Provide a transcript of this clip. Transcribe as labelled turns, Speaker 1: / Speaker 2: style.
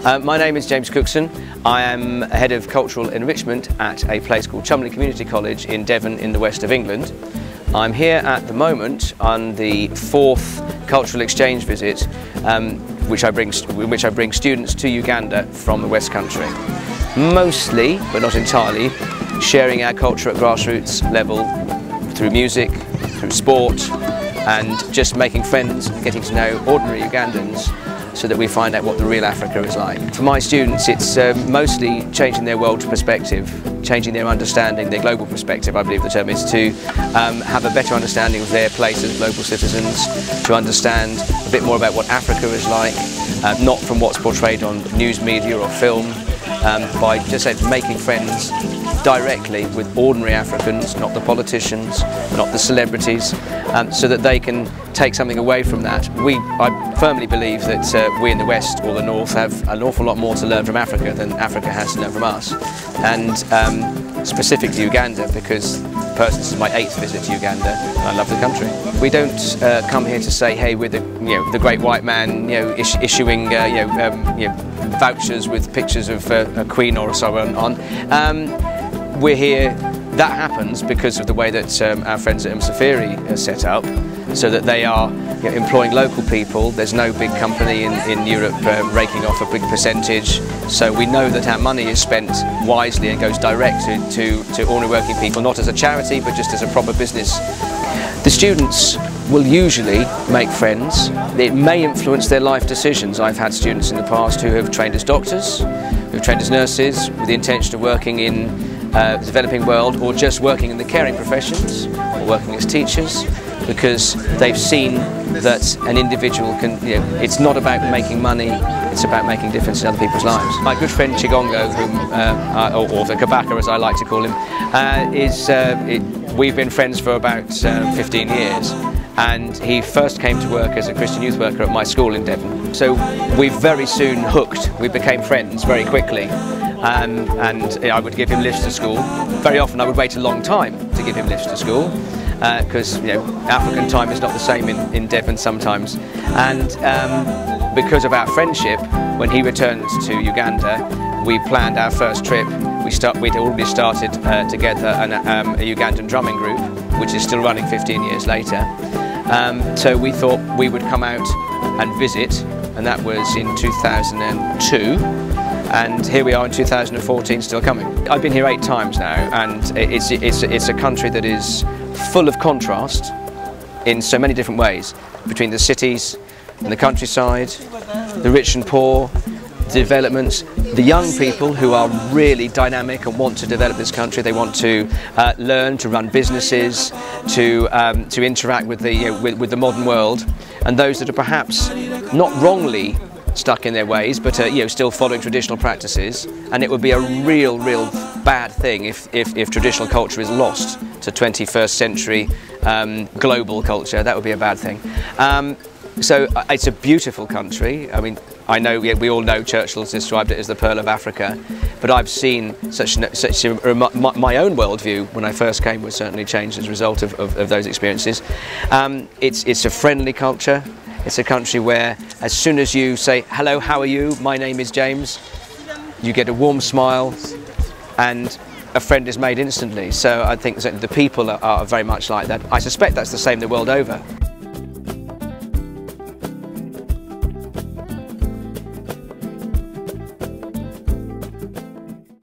Speaker 1: My name is James Cookson. I am Head of Cultural Enrichment at a place called Chulmleigh Community College in Devon in the west of England. I'm here at the moment on the 4th cultural exchange visit which I bring students to Uganda from the West Country. Mostly, but not entirely, sharing our culture at grassroots level through music, through sport, and just making friends and getting to know ordinary Ugandans so that we find out what the real Africa is like. For my students, it's mostly changing their world perspective, changing their understanding, their global perspective, I believe the term is, to have a better understanding of their place as global citizens, to understand a bit more about what Africa is like, not from what's portrayed on news media or film, by just making friends directly with ordinary Africans, not the politicians, not the celebrities, so that they can take something away from that. I firmly believe that we in the West or the North have an awful lot more to learn from Africa than Africa has to learn from us, and specifically Uganda, because personally this is my 8th visit to Uganda and I love the country. We don't come here to say, hey, we're the great white man, issuing vouchers with pictures of a queen or so on. We're here, that happens because of the way that our friends at Msafiri are set up, so that they are employing local people. There's no big company in Europe raking off a big percentage, so we know that our money is spent wisely and goes direct to ordinary working people, not as a charity but just as a proper business. The students will usually make friends. It may influence their life decisions. I've had students in the past who have trained as doctors, who have trained as nurses with the intention of working in the developing world, or just working in the caring professions, or working as teachers, because they've seen that an individual can, it's not about making money, it's about making a difference in other people's lives. My good friend Chigongo, or the Kabaka as I like to call him, we've been friends for about 15 years. And he first came to work as a Christian youth worker at my school in Devon. So we very soon hooked, we became friends very quickly. And I would give him lifts to school. Very often I would wait a long time to give him lifts to school, because African time is not the same in Devon sometimes. And because of our friendship, when he returned to Uganda, we planned our first trip. We'd already started together a Ugandan drumming group, which is still running 15 years later. So we thought we would come out and visit, and that was in 2002. And here we are in 2014, still coming. I've been here 8 times now, and it's a country that is full of contrast in so many different ways, between the cities and the countryside, the rich and poor, the developments, the young people who are really dynamic and want to develop this country. They want to learn to run businesses, to interact with the modern world, and those that are perhaps not wrongly stuck in their ways, but still following traditional practices. And it would be a real bad thing if traditional culture is lost to 21st century global culture. That would be a bad thing. So it's a beautiful country. I mean, I know we all know Churchill's described it as the Pearl of Africa, but I've seen my own worldview when I first came was certainly changed as a result of those experiences. It's a friendly culture. It's a country where as soon as you say, hello, how are you? My name is James, you get a warm smile and a friend is made instantly. So I think that the people are very much like that. I suspect that's the same the world over.